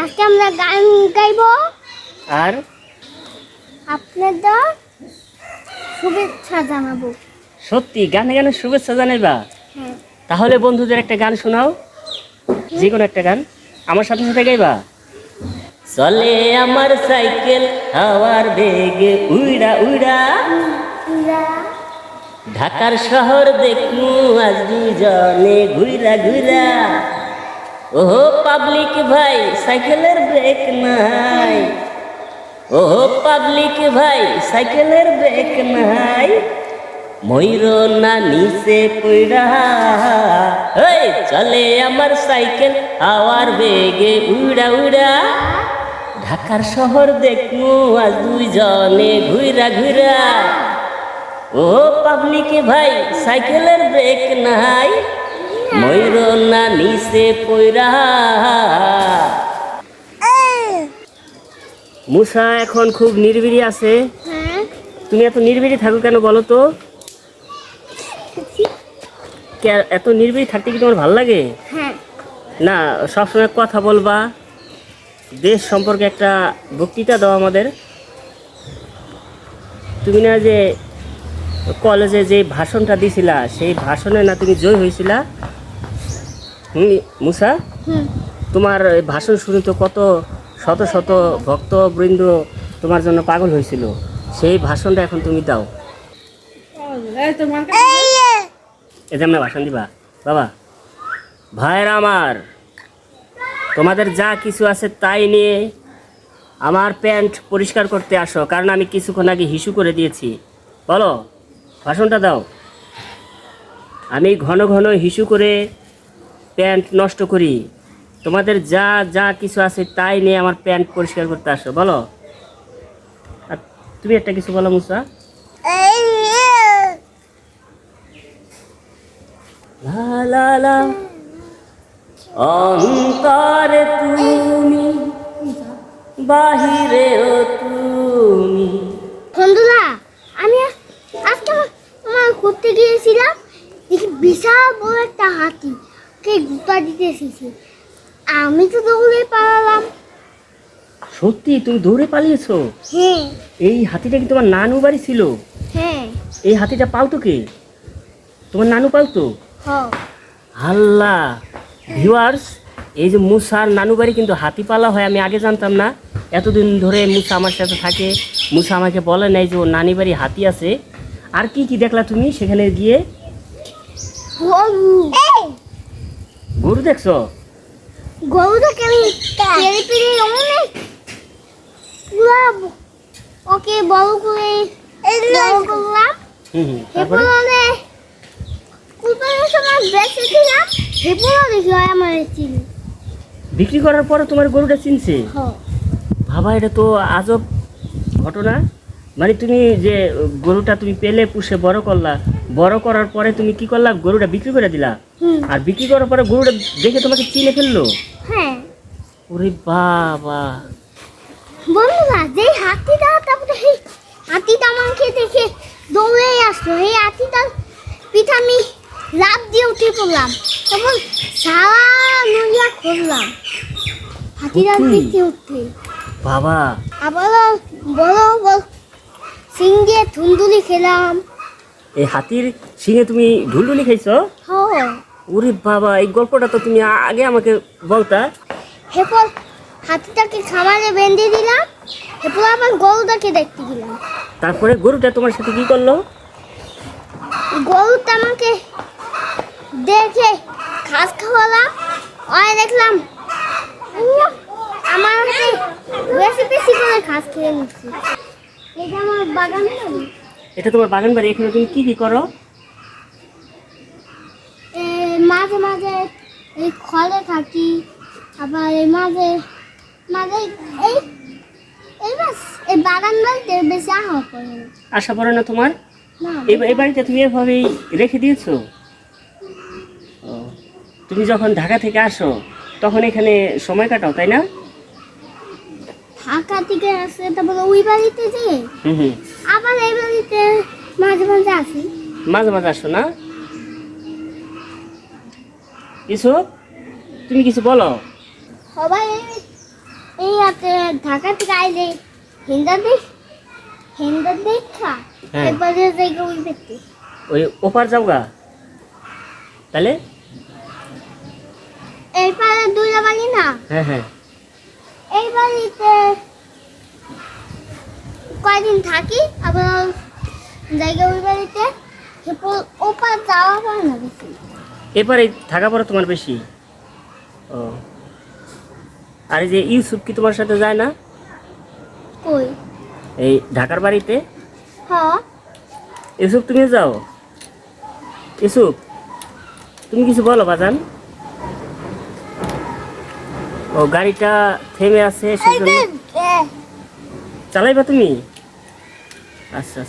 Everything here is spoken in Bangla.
আজকে আমরা গান গাইব আর আপনাদের শুভেচ্ছা জানাবো। সত্যি গানে গানে শুভেচ্ছা জানাইবা? হ্যাঁ। তাহলে বন্ধুদের একটা গান শোনাও, যে কোনো একটা গান আমার সাথে সাথে গাইবা। চলে আমার সাইকেল হাওয়ার বেগে উইড়া উইড়া, ঢাকার শহর দেখমু আজ দুজনে ঘুইরা ঘুইরা। ওহো পাবলিক ভাই সাইকেলের ব্রেক নাই, ওহো পাবলিক ভাই সাইকেলের ব্রেক নাই, ময়ূর না নিচে পইড়া। এই চলে আমার সাইকেল হাওয়ার বেগে উড়া উড়া, ঢাকার শহর দেখমু আজ দুইজনে ঘুইরা ঘুইরা। ও পাবলিক ভাই সাইকেলের ব্রেক নাই, ময়ূর না নিচে পইড়া। মুসা এখন খুব নির্বিড়ি আছে। হ্যাঁ। তুমি এত নির্বিড়ি থাকো কেন বলো তো? এত নির্বিড়ি থাকতে কি তোমার ভালো লাগে? হ্যাঁ। না, সবসময় কথা বলবা, দেশ সম্পর্কে একটা বক্তৃতা দাও আমাদের। তুমি না যে কলেজে যে ভাষণটা দিছিলা, সেই ভাষণে না তুমি জয় হয়েছিলা? মুসা, তোমার ভাষণ শুনে তো কত শত শত ভক্তবৃন্দ তোমার জন্য পাগল হয়েছিল। সেই ভাষণটা এখন তুমি দাও। এটা আমরা ভাষণ দিবা বাবা। ভাইরা আমার, তোমাদের যা কিছু আছে তাই নিয়ে আমার প্যান্ট পরিষ্কার করতে আসো, কারণ আমি কিছুক্ষণ আগে হিসু করে দিয়েছি। বলো, ভাষণটা দাও। আমি ঘন ঘন হিসু করে প্যান্ট নষ্ট করি, তোমাদের যা যা কিছু আছে তাই নিয়ে আমার প্যান্ট পরিষ্কার করতে আসো। বলো, আর তুমি একটা কিছু বলো মুসা। লা লা লা অন্তরে তুমি, বাহিরেও তুমি। বন্ধুরা, আমি আজকে আমার ঘুরতে গিয়েছিলাম, দেখি বিশাল বড় একটা হাতি, কে গুতা দিতে এসেছে। আমি তো দৌড়ে পালালাম। সত্যি তুমি দৌড়ে পালিয়েছো? হ্যাঁ। এই হাতিটা কি তোমার নানু বাড়ি ছিল? হ্যাঁ। এই হাতিটা পালতো কে? তোমার নানু পালতো? হ্যাঁ। আল্লাহ, ভিউয়ার্স, এই যে মুসার নানু বাড়ি কিন্তু হাতি পালা হয়, আমি আগে জানতাম না। এতদিন ধরে মুসা আমার সাথে থাকে, মুসা আমাকে বলে নাই যে ওর নানি বাড়ি হাতি আছে। আর কি কি দেখলা তুমি সেখানে গিয়ে? গরু দেখছো? গরু দেখে আমি পেরে পেরে অনেক পুরা ওকে বড় করে করলাম। তারপরে কুরবানির সময় বেঁচেছিলাম, হেপুরও দেখি হয় আমার চিনি। বিক্রি করার পরে তোমার গরুটা চিনছে? হ্যাঁ। বাবা, এটা তো আজব ঘটনা। মানে তুমি যে গরুটা তুমি পেলে পুষে বড় করলা, বড় করার পরে তুমি কি করলা? গরুটা বিক্রি করে দিলা, আর বিক্রি করার পরে গরুটা দেখে তোমাকে চিনে ফেললো? হ্যাঁ। ওরে বাবা! বন্ধুরা, যে হাতিটা, তারপরে সেই হাতিটা আমাকে দেখে দৌড়ে আসলো। এই হাতিটার পিঠে আমি লাফ দিয়ে উঠে পড়লাম, তখন সারা নড়িয়া করলাম হাতিটার পিঠে উঠতে। বাবা, আবারও বড় বড় সিং দিয়ে ধুন্দুলি খেলাম। এই হাতির সিংহে তুমি ঢুলঢুলি খাইছো? হ্যাঁ। ওরে বাবা, এই গল্পটা তো তুমি আগে আমাকে বলতা। এরপর হাতিটাকে খামারে বেঁধে দিলাম, এরপর আবার গরুটাকে দেখতে গেলাম। তারপরে গরুটা তোমার সাথে কি করলো? গরুটা আমাকে দেখে ঘাস খাওয়ালাম, ওই দেখলাম আমার বেশি বেশি করে ঘাস খেয়ে নিচ্ছি। এটা আমার বাগান বাড়ি। এটা তোমার বাগান বাড়ি। এখানে তুমি কি কি করো? মাঝে মাঝে এই খলে থাকি, আবার এই মাঝে মাঝে এই এই বাস এই বাগান বাড়িতে বেশি আশা পড়ে না তোমার? না। এই বাড়িতে তুমি এভাবেই রেখে দিয়েছো? তুমি যখন ঢাকা থেকে আসো তখন এখানে সময় কাটাও, তাই না? ঢাকা থেকে আসে, তারপরে ওই বাড়িতে যে আবার এই বাড়িতে মাঝে মাঝে আসি। মাঝে মাঝে আসো না? কিছু তুমি কিছু বলো। সবাই এই হাতে ঢাকা থেকে আইলে হিন্দা দেখা হ্যাঁ। এবারে জায়গা ওই ব্যক্তি ওই ওপার যাও গা তাহলে। এই পারে দুইটা বাড়ি না, হ্যাঁ হ্যাঁ এই বাড়িতে কয়দিন থাকি আবার জায়গা ওই বাড়িতে ওপার যাওয়া হয় না বেশি। এপারে থাকা পড়া তোমার বেশি। ও আর এই যে ইউসুফ কি তোমার সাথে যায় না কই? এই ঢাকার বাড়িতে? হ্যাঁ ইউসুফ তুমিও যাও? ইউসুফ তুমি কিছু বলো বাজান। ও গাড়িটা থেমে আছে সেজন্য চালাইবা তুমি? আচ্ছা